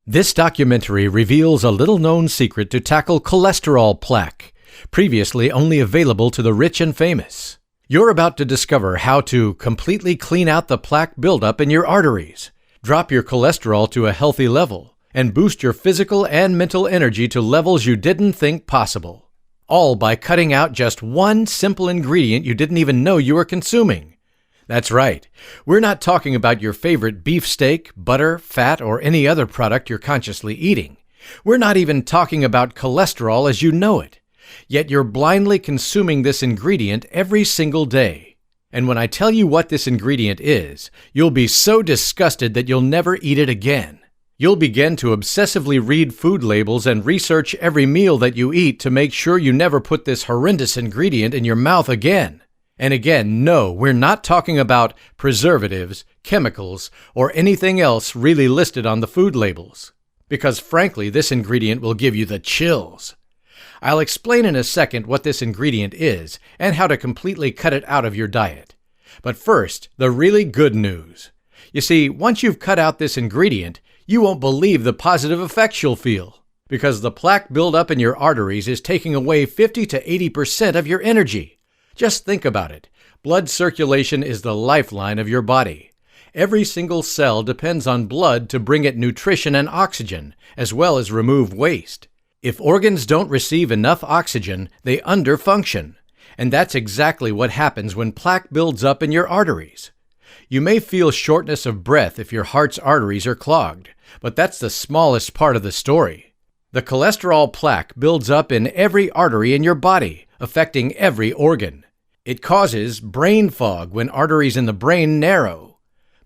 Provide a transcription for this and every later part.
This documentary reveals a little-known secret to tackle cholesterol plaque, previously only available to the rich and famous. You're about to discover how to completely clean out the plaque buildup in your arteries, drop your cholesterol to a healthy level, and boost your physical and mental energy to levels you didn't think possible. All by cutting out just one simple ingredient you didn't even know you were consuming. That's right. We're not talking about your favorite beefsteak, butter, fat, or any other product you're consciously eating. We're not even talking about cholesterol as you know it. Yet you're blindly consuming this ingredient every single day. And when I tell you what this ingredient is, you'll be so disgusted that you'll never eat it again. You'll begin to obsessively read food labels and research every meal that you eat to make sure you never put this horrendous ingredient in your mouth again. And again, no, we're not talking about preservatives, chemicals, or anything else really listed on the food labels. Because frankly, this ingredient will give you the chills. I'll explain in a second what this ingredient is and how to completely cut it out of your diet. But first, the really good news. You see, once you've cut out this ingredient, you won't believe the positive effects you'll feel. Because the plaque buildup in your arteries is taking away 50 to 80% of your energy. Just think about it. Blood circulation is the lifeline of your body. Every single cell depends on blood to bring it nutrition and oxygen, as well as remove waste. If organs don't receive enough oxygen, they underfunction. And that's exactly what happens when plaque builds up in your arteries. You may feel shortness of breath if your heart's arteries are clogged, but that's the smallest part of the story. The cholesterol plaque builds up in every artery in your body, affecting every organ. It causes brain fog when arteries in the brain narrow,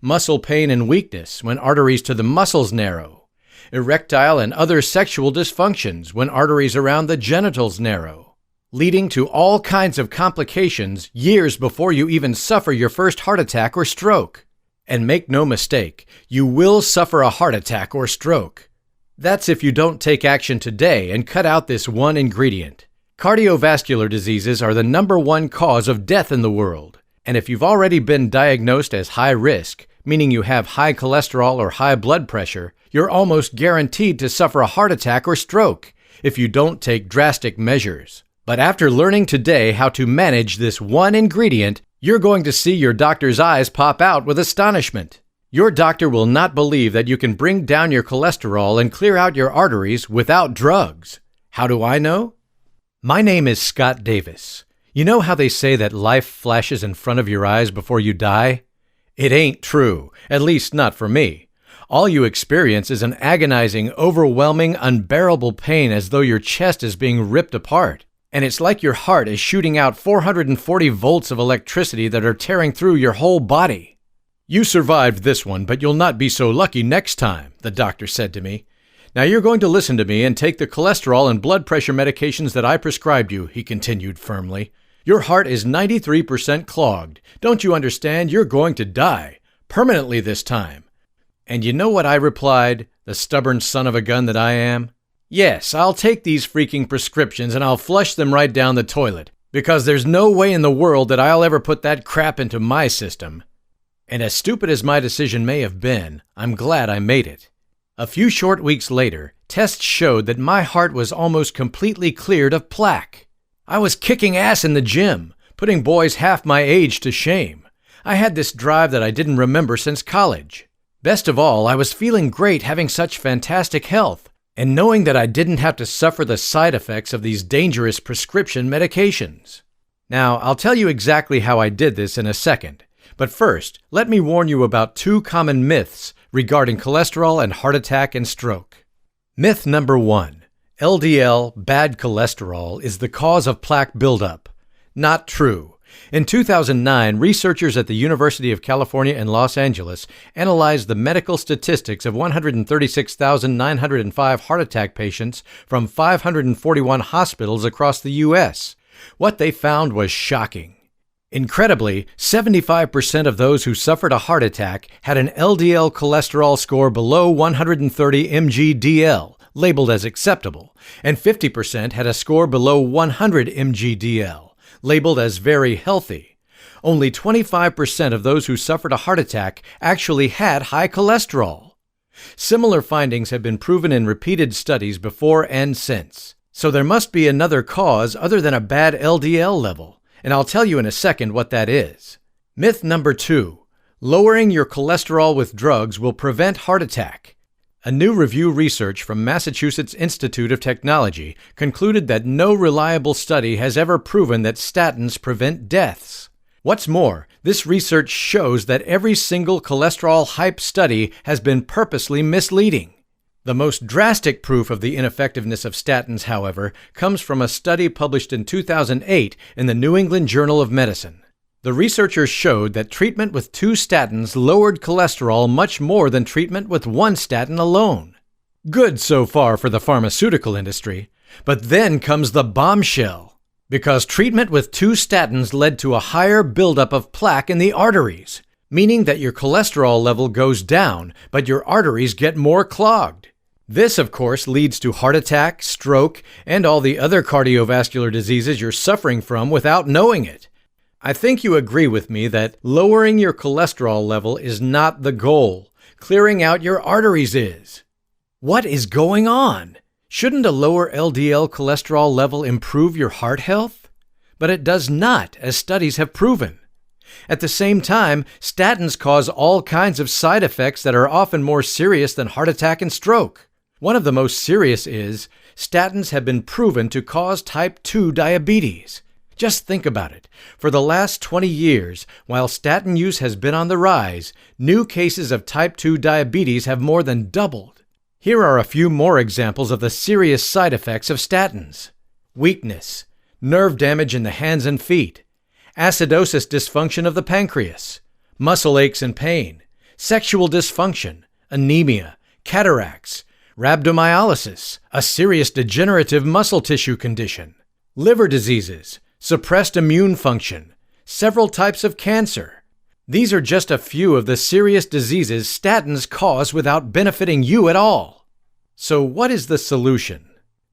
muscle pain and weakness when arteries to the muscles narrow, erectile and other sexual dysfunctions when arteries around the genitals narrow, leading to all kinds of complications years before you even suffer your first heart attack or stroke. And make no mistake, you will suffer a heart attack or stroke. That's if you don't take action today and cut out this one ingredient. Cardiovascular diseases are the #1 cause of death in the world. And if you've already been diagnosed as high risk, meaning you have high cholesterol or high blood pressure, you're almost guaranteed to suffer a heart attack or stroke if you don't take drastic measures. But after learning today how to manage this one ingredient, you're going to see your doctor's eyes pop out with astonishment. Your doctor will not believe that you can bring down your cholesterol and clear out your arteries without drugs. How do I know? My name is Scott Davis. You know how they say that life flashes in front of your eyes before you die? It ain't true, at least not for me. All you experience is an agonizing, overwhelming, unbearable pain as though your chest is being ripped apart. And it's like your heart is shooting out 440 volts of electricity that are tearing through your whole body. You survived this one, but you'll not be so lucky next time, the doctor said to me. Now you're going to listen to me and take the cholesterol and blood pressure medications that I prescribed you, he continued firmly. Your heart is 93% clogged. Don't you understand? You're going to die. Permanently this time. And you know what I replied, the stubborn son of a gun that I am? Yes, I'll take these freaking prescriptions and I'll flush them right down the toilet, because there's no way in the world that I'll ever put that crap into my system. And as stupid as my decision may have been, I'm glad I made it. A few short weeks later, tests showed that my heart was almost completely cleared of plaque. I was kicking ass in the gym, putting boys half my age to shame. I had this drive that I didn't remember since college. Best of all, I was feeling great having such fantastic health, and knowing that I didn't have to suffer the side effects of these dangerous prescription medications. Now, I'll tell you exactly how I did this in a second. But first, let me warn you about 2 common myths regarding cholesterol and heart attack and stroke. Myth number 1. LDL, bad cholesterol, is the cause of plaque buildup. Not true. In 2009, researchers at the University of California in Los Angeles analyzed the medical statistics of 136,905 heart attack patients from 541 hospitals across the U.S. What they found was shocking. Incredibly, 75% of those who suffered a heart attack had an LDL cholesterol score below 130 mg/dl, labeled as acceptable, and 50% had a score below 100 mg/dl, labeled as very healthy. Only 25% of those who suffered a heart attack actually had high cholesterol. Similar findings have been proven in repeated studies before and since. So there must be another cause other than a bad LDL level, and I'll tell you in a second what that is. Myth number 2. Lowering your cholesterol with drugs will prevent heart attack. A new review research from Massachusetts Institute of Technology concluded that no reliable study has ever proven that statins prevent deaths. What's more, this research shows that every single cholesterol hype study has been purposely misleading. The most drastic proof of the ineffectiveness of statins, however, comes from a study published in 2008 in the New England Journal of Medicine. The researchers showed that treatment with 2 statins lowered cholesterol much more than treatment with 1 statin alone. Good so far for the pharmaceutical industry, but then comes the bombshell. Because treatment with 2 statins led to a higher buildup of plaque in the arteries, meaning that your cholesterol level goes down, but your arteries get more clogged. This, of course, leads to heart attack, stroke, and all the other cardiovascular diseases you're suffering from without knowing it. I think you agree with me that lowering your cholesterol level is not the goal. Clearing out your arteries is. What is going on? Shouldn't a lower LDL cholesterol level improve your heart health? But it does not, as studies have proven. At the same time, statins cause all kinds of side effects that are often more serious than heart attack and stroke. One of the most serious is, statins have been proven to cause type 2 diabetes. Just think about it. For the last 20 years, while statin use has been on the rise, new cases of type 2 diabetes have more than doubled. Here are a few more examples of the serious side effects of statins. Weakness, nerve damage in the hands and feet, acidosis dysfunction of the pancreas, muscle aches and pain, sexual dysfunction, anemia, cataracts, rhabdomyolysis, a serious degenerative muscle tissue condition, liver diseases, suppressed immune function, several types of cancer. These are just a few of the serious diseases statins cause without benefiting you at all. So what is the solution?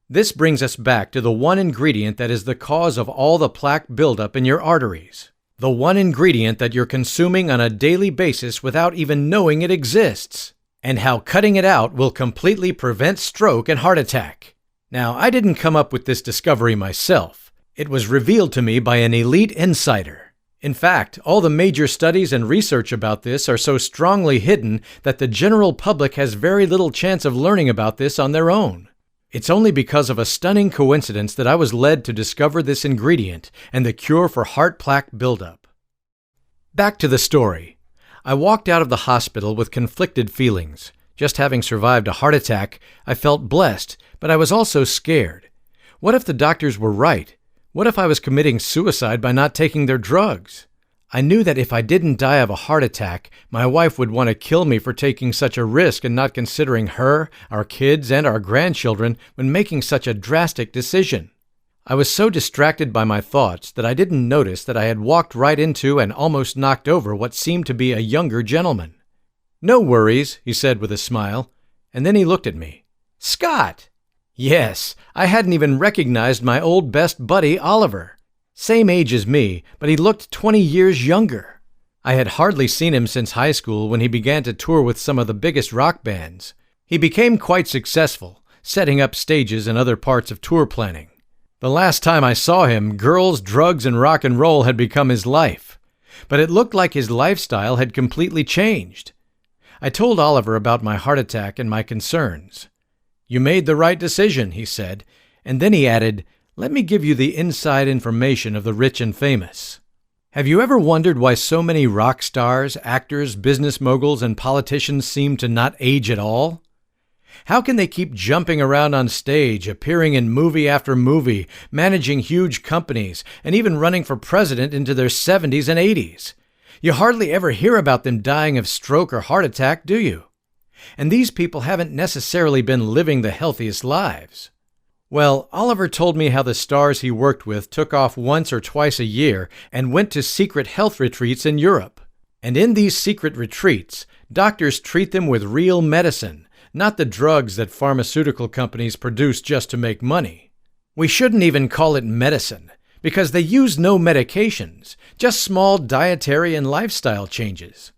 This brings us back to the one ingredient that is the cause of all the plaque buildup in your arteries. The one ingredient that you're consuming on a daily basis without even knowing it exists. And how cutting it out will completely prevent stroke and heart attack. Now, I didn't come up with this discovery myself. It was revealed to me by an elite insider. In fact, all the major studies and research about this are so strongly hidden that the general public has very little chance of learning about this on their own. It's only because of a stunning coincidence that I was led to discover this ingredient and the cure for heart plaque buildup. Back to the story. I walked out of the hospital with conflicted feelings. Just having survived a heart attack, I felt blessed, but I was also scared. What if the doctors were right? What if I was committing suicide by not taking their drugs? I knew that if I didn't die of a heart attack, my wife would want to kill me for taking such a risk and not considering her, our kids, and our grandchildren when making such a drastic decision. I was so distracted by my thoughts that I didn't notice that I had walked right into and almost knocked over what seemed to be a younger gentleman. "No worries," he said with a smile, and then he looked at me. "Scott!" Yes, I hadn't even recognized my old best buddy, Oliver. Same age as me, but he looked 20 years younger. I had hardly seen him since high school when he began to tour with some of the biggest rock bands. He became quite successful, setting up stages in other parts of tour planning. The last time I saw him, girls, drugs, and rock and roll had become his life. But it looked like his lifestyle had completely changed. I told Oliver about my heart attack and my concerns. "You made the right decision," he said, and then he added, "Let me give you the inside information of the rich and famous. Have you ever wondered why so many rock stars, actors, business moguls, and politicians seem to not age at all? How can they keep jumping around on stage, appearing in movie after movie, managing huge companies, and even running for president into their 70s and 80s? You hardly ever hear about them dying of stroke or heart attack, do you? And these people haven't necessarily been living the healthiest lives." Well, Oliver told me how the stars he worked with took off once or twice a year and went to secret health retreats in Europe. And in these secret retreats, doctors treat them with real medicine, not the drugs that pharmaceutical companies produce just to make money. We shouldn't even call it medicine, because they use no medications, just small dietary and lifestyle changes.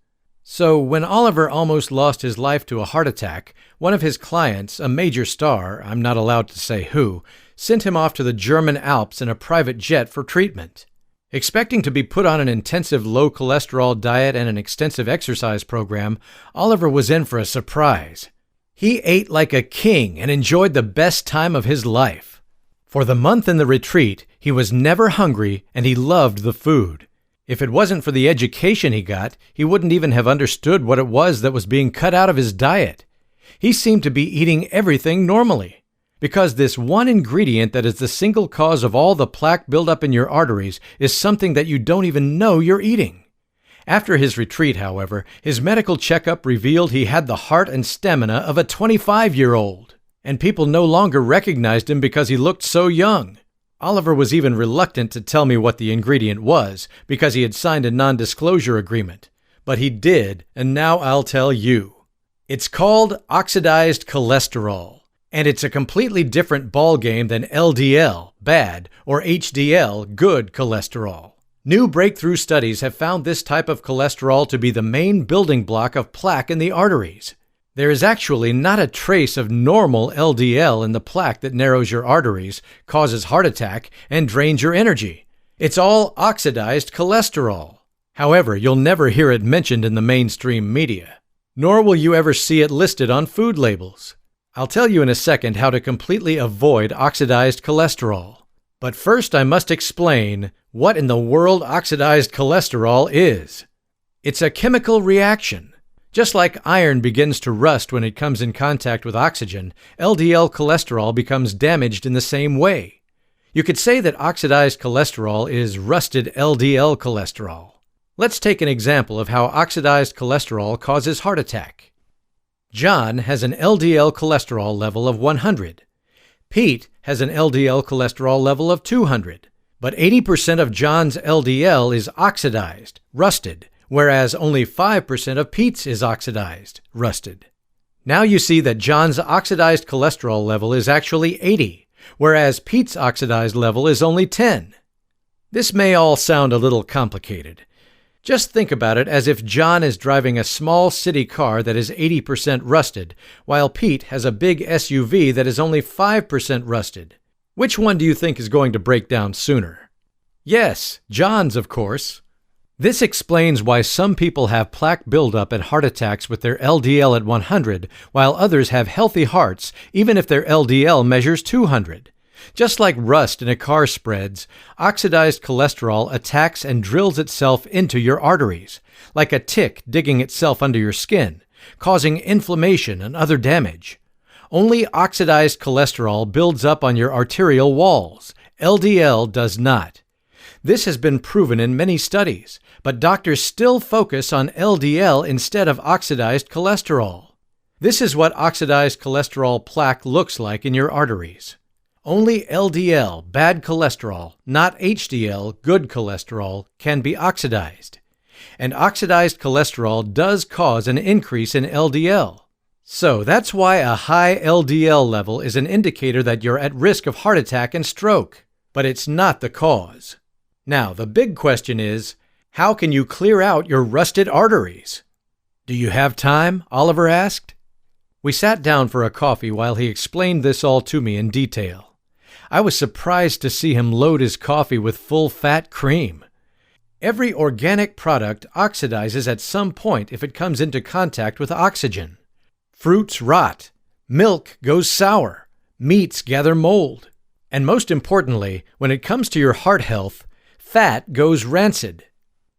So when Oliver almost lost his life to a heart attack, one of his clients, a major star, I'm not allowed to say who, sent him off to the German Alps in a private jet for treatment. Expecting to be put on an intensive low-cholesterol diet and an extensive exercise program, Oliver was in for a surprise. He ate like a king and enjoyed the best time of his life. For the month in the retreat, he was never hungry and he loved the food. If it wasn't for the education he got, he wouldn't even have understood what it was that was being cut out of his diet. He seemed to be eating everything normally. Because this one ingredient that is the single cause of all the plaque buildup in your arteries is something that you don't even know you're eating. After his retreat, however, his medical checkup revealed he had the heart and stamina of a 25-year-old, and people no longer recognized him because he looked so young. Oliver was even reluctant to tell me what the ingredient was because he had signed a non-disclosure agreement. But he did, and now I'll tell you. It's called oxidized cholesterol, and it's a completely different ballgame than LDL, bad, or HDL, good cholesterol. New breakthrough studies have found this type of cholesterol to be the main building block of plaque in the arteries. There is actually not a trace of normal LDL in the plaque that narrows your arteries, causes heart attack, and drains your energy. It's all oxidized cholesterol. However, you'll never hear it mentioned in the mainstream media, nor will you ever see it listed on food labels. I'll tell you in a second how to completely avoid oxidized cholesterol. But first I must explain what in the world oxidized cholesterol is. It's a chemical reaction. Just like iron begins to rust when it comes in contact with oxygen, LDL cholesterol becomes damaged in the same way. You could say that oxidized cholesterol is rusted LDL cholesterol. Let's take an example of how oxidized cholesterol causes heart attack. John has an LDL cholesterol level of 100. Pete has an LDL cholesterol level of 200. But 80% of John's LDL is oxidized, rusted, whereas only 5% of Pete's is oxidized, rusted. Now you see that John's oxidized cholesterol level is actually 80, whereas Pete's oxidized level is only 10. This may all sound a little complicated. Just think about it as if John is driving a small city car that is 80% rusted, while Pete has a big SUV that is only 5% rusted. Which one do you think is going to break down sooner? Yes, John's, of course. This explains why some people have plaque buildup and heart attacks with their LDL at 100, while others have healthy hearts even if their LDL measures 200. Just like rust in a car spreads, oxidized cholesterol attacks and drills itself into your arteries, like a tick digging itself under your skin, causing inflammation and other damage. Only oxidized cholesterol builds up on your arterial walls. LDL does not. This has been proven in many studies, but doctors still focus on LDL instead of oxidized cholesterol. This is what oxidized cholesterol plaque looks like in your arteries. Only LDL, bad cholesterol, not HDL, good cholesterol, can be oxidized. And oxidized cholesterol does cause an increase in LDL. So that's why a high LDL level is an indicator that you're at risk of heart attack and stroke, but it's not the cause. Now, the big question is, how can you clear out your rusted arteries? Do you have time? Oliver asked. We sat down for a coffee while he explained this all to me in detail. I was surprised to see him load his coffee with full-fat cream. Every organic product oxidizes at some point if it comes into contact with oxygen. Fruits rot. Milk goes sour. Meats gather mold. And most importantly, when it comes to your heart health, fat goes rancid.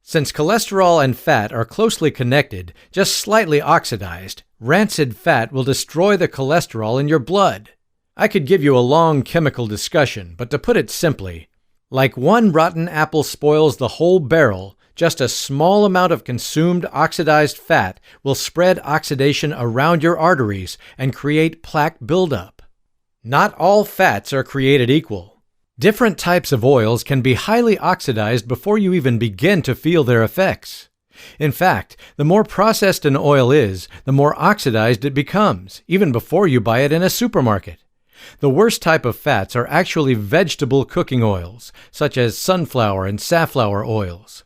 Since cholesterol and fat are closely connected, just slightly oxidized, rancid fat will destroy the cholesterol in your blood. I could give you a long chemical discussion, but to put it simply, like one rotten apple spoils the whole barrel, just a small amount of consumed oxidized fat will spread oxidation around your arteries and create plaque buildup. Not all fats are created equal. Different types of oils can be highly oxidized before you even begin to feel their effects. In fact, the more processed an oil is, the more oxidized it becomes, even before you buy it in a supermarket. The worst type of fats are actually vegetable cooking oils, such as sunflower and safflower oils.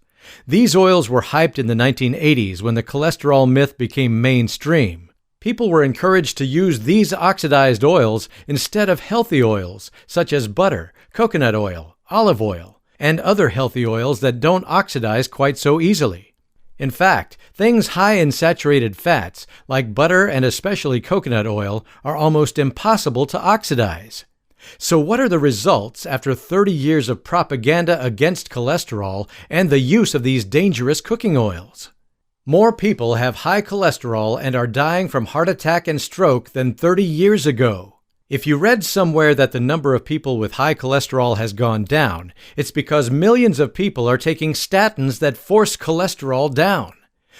These oils were hyped in the 1980s when the cholesterol myth became mainstream. People were encouraged to use these oxidized oils instead of healthy oils such as butter, coconut oil, olive oil, and other healthy oils that don't oxidize quite so easily. In fact, things high in saturated fats, like butter and especially coconut oil, are almost impossible to oxidize. So what are the results after 30 years of propaganda against cholesterol and the use of these dangerous cooking oils? More people have high cholesterol and are dying from heart attack and stroke than 30 years ago. If you read somewhere that the number of people with high cholesterol has gone down, it's because millions of people are taking statins that force cholesterol down.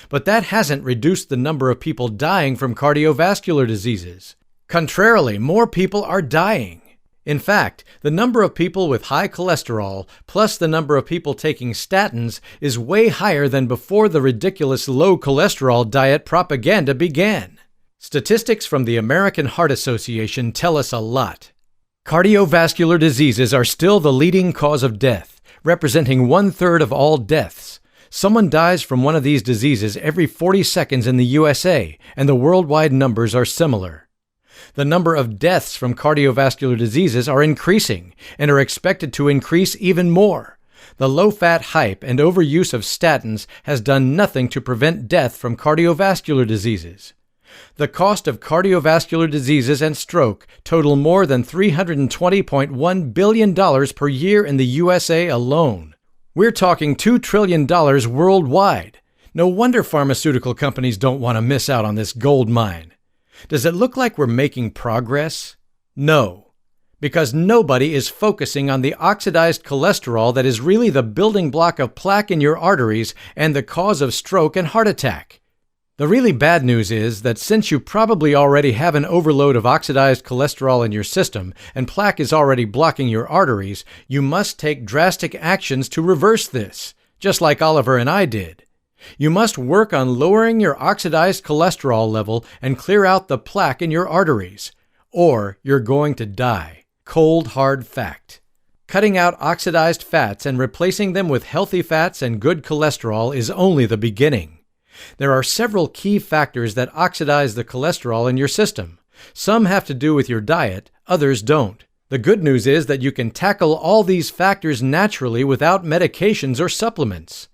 But that hasn't reduced the number of people dying from cardiovascular diseases. Contrarily, more people are dying. In fact, the number of people with high cholesterol plus the number of people taking statins is way higher than before the ridiculous low cholesterol diet propaganda began. Statistics from the American Heart Association tell us a lot. Cardiovascular diseases are still the leading cause of death, representing 1/3 of all deaths. Someone dies from one of these diseases every 40 seconds in the USA, and the worldwide numbers are similar. The number of deaths from cardiovascular diseases are increasing and are expected to increase even more. The low-fat hype and overuse of statins has done nothing to prevent death from cardiovascular diseases. The cost of cardiovascular diseases and stroke total more than $320.1 billion per year in the USA alone. We're talking $2 trillion worldwide. No wonder pharmaceutical companies don't want to miss out on this gold mine. Does it look like we're making progress? No, because nobody is focusing on the oxidized cholesterol that is really the building block of plaque in your arteries and the cause of stroke and heart attack. The really bad news is that since you probably already have an overload of oxidized cholesterol in your system and plaque is already blocking your arteries, you must take drastic actions to reverse this, just like Oliver and I did. You must work on lowering your oxidized cholesterol level and clear out the plaque in your arteries, or you're going to die. Cold, hard fact. Cutting out oxidized fats and replacing them with healthy fats and good cholesterol is only the beginning. There are several key factors that oxidize the cholesterol in your system. Some have to do with your diet, others don't. The good news is that you can tackle all these factors naturally without medications or supplements.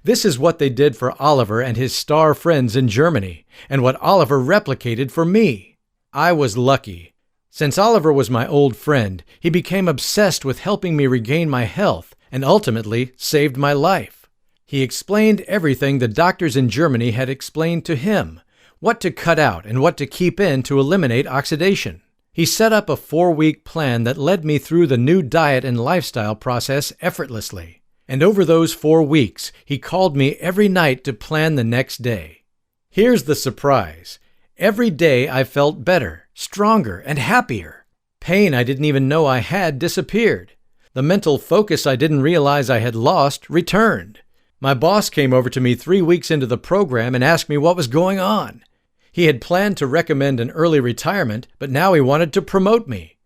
This is what they did for Oliver and his star friends in Germany, and what Oliver replicated for me. I was lucky. Since Oliver was my old friend, he became obsessed with helping me regain my health, and ultimately saved my life. He explained everything the doctors in Germany had explained to him, what to cut out and what to keep in to eliminate oxidation. He set up a 4-week plan that led me through the new diet and lifestyle process effortlessly. And over those 4 weeks, he called me every night to plan the next day. Here's the surprise. Every day I felt better, stronger, and happier. Pain I didn't even know I had disappeared. The mental focus I didn't realize I had lost returned. My boss came over to me 3 weeks into the program and asked me what was going on. He had planned to recommend an early retirement, but now he wanted to promote me.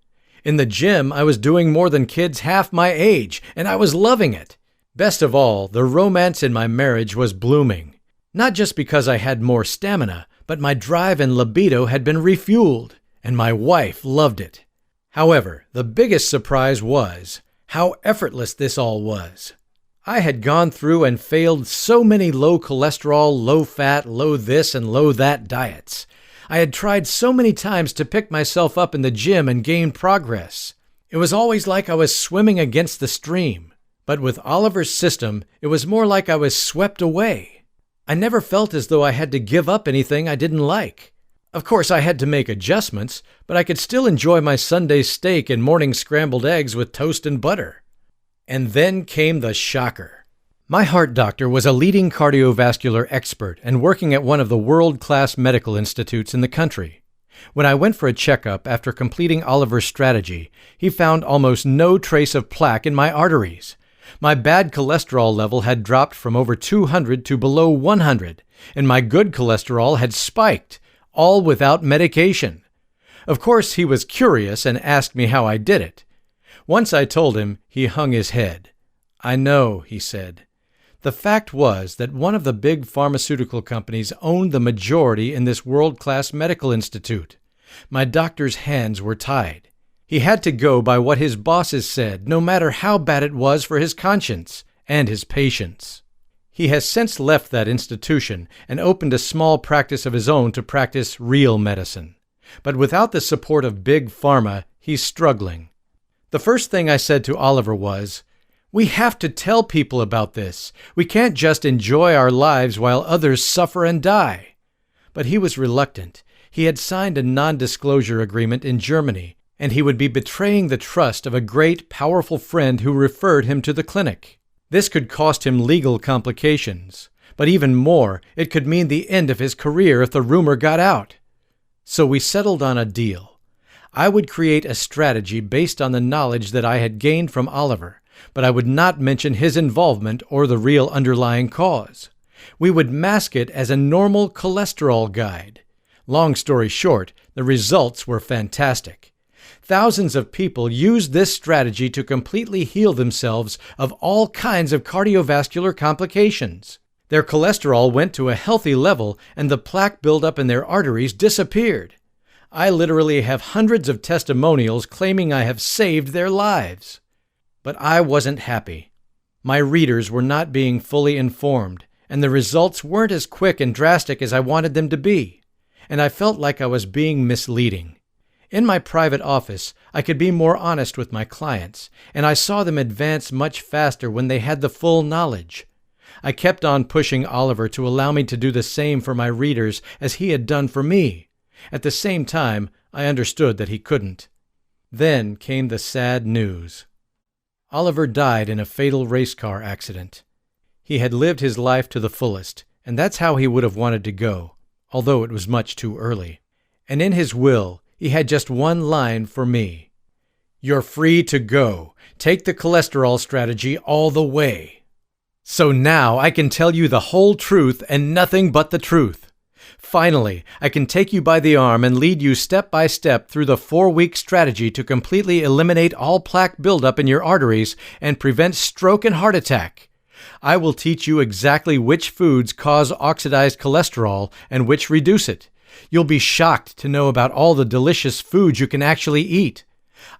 In the gym, I was doing more than kids half my age, and I was loving it. Best of all, the romance in my marriage was blooming. Not just because I had more stamina, but my drive and libido had been refueled, and my wife loved it. However, the biggest surprise was how effortless this all was. I had gone through and failed so many low cholesterol, low fat, low this and low that diets. I had tried so many times to pick myself up in the gym and gain progress. It was always like I was swimming against the stream. But with Oliver's system, it was more like I was swept away. I never felt as though I had to give up anything I didn't like. Of course, I had to make adjustments, but I could still enjoy my Sunday steak and morning scrambled eggs with toast and butter. And then came the shocker. My heart doctor was a leading cardiovascular expert and working at one of the world-class medical institutes in the country. When I went for a checkup after completing Oliver's strategy, he found almost no trace of plaque in my arteries. My bad cholesterol level had dropped from over 200 to below 100, and my good cholesterol had spiked, all without medication. Of course, he was curious and asked me how I did it. Once I told him, he hung his head. "I know," he said. The fact was that one of the big pharmaceutical companies owned the majority in this world-class medical institute. My doctor's hands were tied. He had to go by what his bosses said, no matter how bad it was for his conscience and his patients. He has since left that institution and opened a small practice of his own to practice real medicine. But without the support of big pharma, he's struggling. The first thing I said to Oliver was, "We have to tell people about this. We can't just enjoy our lives while others suffer and die." But he was reluctant. He had signed a non-disclosure agreement in Germany, and he would be betraying the trust of a great, powerful friend who referred him to the clinic. This could cost him legal complications, but even more, it could mean the end of his career if the rumor got out. So we settled on a deal. I would create a strategy based on the knowledge that I had gained from Oliver, but I would not mention his involvement or the real underlying cause. We would mask it as a normal cholesterol guide. Long story short, the results were fantastic. Thousands of people used this strategy to completely heal themselves of all kinds of cardiovascular complications. Their cholesterol went to a healthy level and the plaque buildup in their arteries disappeared. I literally have hundreds of testimonials claiming I have saved their lives. But I wasn't happy. My readers were not being fully informed, and the results weren't as quick and drastic as I wanted them to be, and I felt like I was being misleading. In my private office, I could be more honest with my clients, and I saw them advance much faster when they had the full knowledge. I kept on pushing Oliver to allow me to do the same for my readers as he had done for me. At the same time, I understood that he couldn't. Then came the sad news. Oliver died in a fatal race car accident. He had lived his life to the fullest, and that's how he would have wanted to go, although it was much too early. And in his will, he had just one line for me. "You're free to go. Take the cholesterol strategy all the way." So now I can tell you the whole truth and nothing but the truth. Finally, I can take you by the arm and lead you step by step through the 4-week strategy to completely eliminate all plaque buildup in your arteries and prevent stroke and heart attack. I will teach you exactly which foods cause oxidized cholesterol and which reduce it. You'll be shocked to know about all the delicious foods you can actually eat.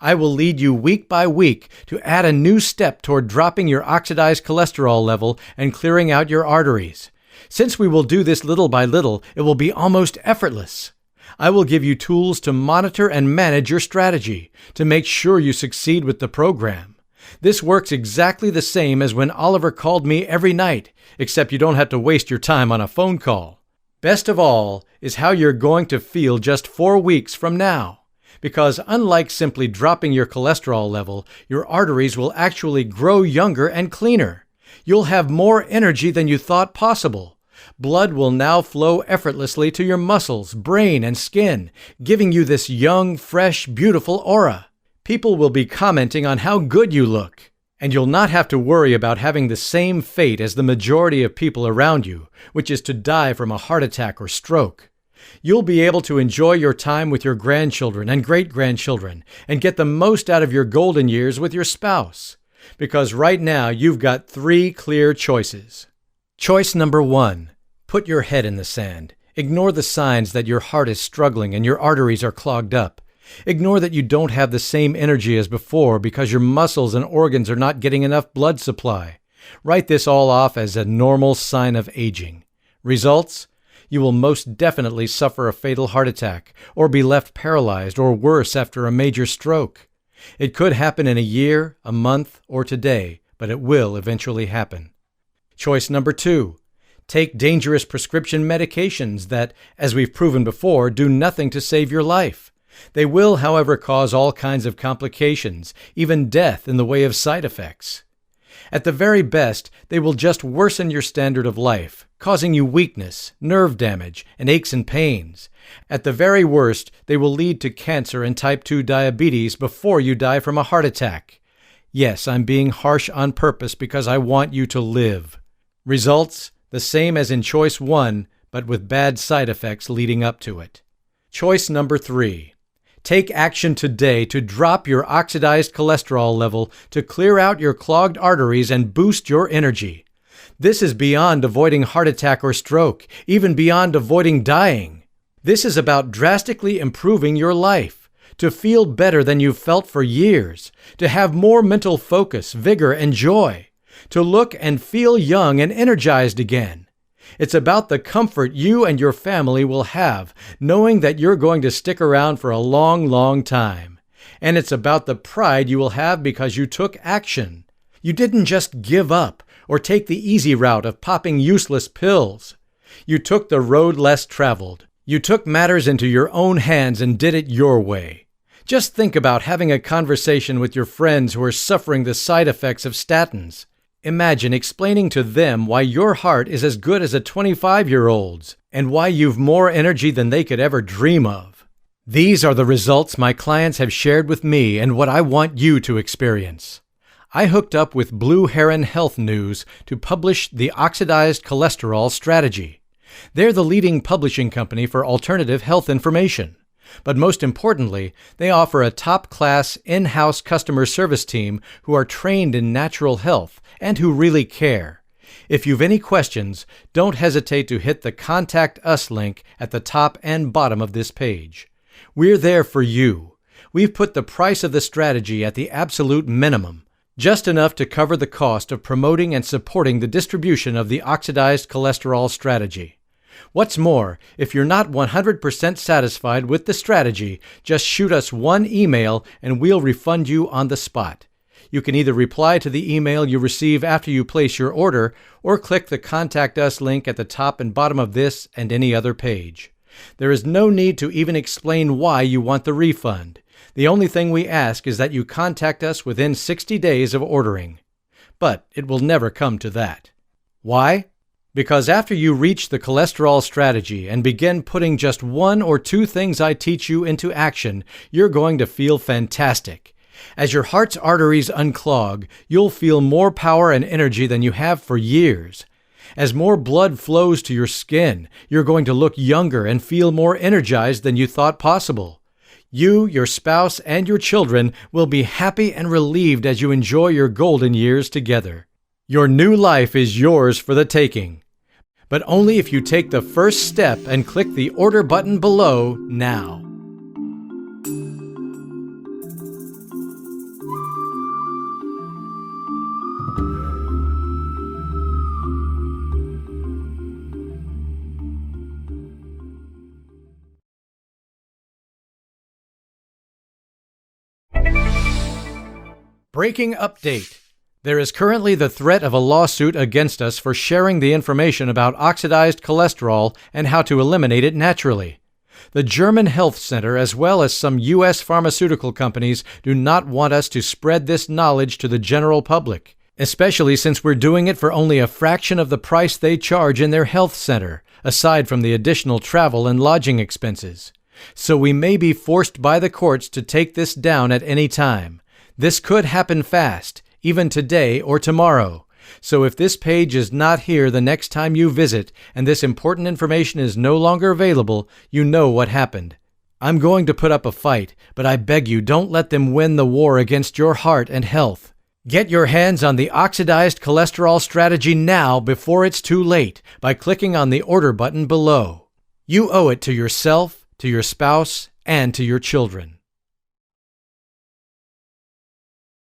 I will lead you week by week to add a new step toward dropping your oxidized cholesterol level and clearing out your arteries. Since we will do this little by little, it will be almost effortless. I will give you tools to monitor and manage your strategy, to make sure you succeed with the program. This works exactly the same as when Oliver called me every night, except you don't have to waste your time on a phone call. Best of all is how you're going to feel just 4 weeks from now. Because unlike simply dropping your cholesterol level, your arteries will actually grow younger and cleaner. You'll have more energy than you thought possible. Blood will now flow effortlessly to your muscles, brain, and skin, giving you this young, fresh, beautiful aura. People will be commenting on how good you look, and you'll not have to worry about having the same fate as the majority of people around you, which is to die from a heart attack or stroke. You'll be able to enjoy your time with your grandchildren and great-grandchildren and get the most out of your golden years with your spouse. Because right now you've got 3 clear choices. Choice number 1. Put your head in the sand. Ignore the signs that your heart is struggling and your arteries are clogged up. Ignore that you don't have the same energy as before because your muscles and organs are not getting enough blood supply. Write this all off as a normal sign of aging. Results? You will most definitely suffer a fatal heart attack or be left paralyzed or worse after a major stroke. It could happen in a year, a month, or today, but it will eventually happen. Choice number 2. Take dangerous prescription medications that, as we've proven before, do nothing to save your life. They will, however, cause all kinds of complications, even death in the way of side effects. At the very best, they will just worsen your standard of life, causing you weakness, nerve damage, and aches and pains. At the very worst, they will lead to cancer and type 2 diabetes before you die from a heart attack. Yes, I'm being harsh on purpose because I want you to live. Results? The same as in choice 1, but with bad side effects leading up to it. Choice number 3. Take action today to drop your oxidized cholesterol level to clear out your clogged arteries and boost your energy. This is beyond avoiding heart attack or stroke, even beyond avoiding dying. This is about drastically improving your life, to feel better than you've felt for years, to have more mental focus, vigor, and joy, to look and feel young and energized again. It's about the comfort you and your family will have, knowing that you're going to stick around for a long, long time. And it's about the pride you will have because you took action. You didn't just give up or take the easy route of popping useless pills. You took the road less traveled. You took matters into your own hands and did it your way. Just think about having a conversation with your friends who are suffering the side effects of statins. Imagine explaining to them why your heart is as good as a 25-year-old's and why you've more energy than they could ever dream of. These are the results my clients have shared with me and what I want you to experience. I hooked up with Blue Heron Health News to publish the Oxidized Cholesterol Strategy. They're the leading publishing company for alternative health information. But most importantly, they offer a top-class in-house customer service team who are trained in natural health and who really care. If you've any questions, don't hesitate to hit the Contact Us link at the top and bottom of this page. We're there for you. We've put the price of the strategy at the absolute minimum, just enough to cover the cost of promoting and supporting the distribution of the Oxidized Cholesterol Strategy. What's more, if you're not 100% satisfied with the strategy, just shoot us one email and we'll refund you on the spot. You can either reply to the email you receive after you place your order or click the Contact Us link at the top and bottom of this and any other page. There is no need to even explain why you want the refund. The only thing we ask is that you contact us within 60 days of ordering. But it will never come to that. Why? Because after you reach the cholesterol strategy and begin putting just one or two things I teach you into action, you're going to feel fantastic. As your heart's arteries unclog, you'll feel more power and energy than you have for years. As more blood flows to your skin, you're going to look younger and feel more energized than you thought possible. You, your spouse, and your children will be happy and relieved as you enjoy your golden years together. Your new life is yours for the taking. But only if you take the first step and click the order button below now. Breaking update. There is currently the threat of a lawsuit against us for sharing the information about oxidized cholesterol and how to eliminate it naturally. The German Health Center, as well as some U.S. pharmaceutical companies, do not want us to spread this knowledge to the general public, especially since we're doing it for only a fraction of the price they charge in their health center, aside from the additional travel and lodging expenses. So we may be forced by the courts to take this down at any time. This could happen fast, even today or tomorrow. So if this page is not here the next time you visit and this important information is no longer available, you know what happened. I'm going to put up a fight, but I beg you don't let them win the war against your heart and health. Get your hands on the Oxidized Cholesterol Strategy now before it's too late by clicking on the order button below. You owe it to yourself, to your spouse, and to your children.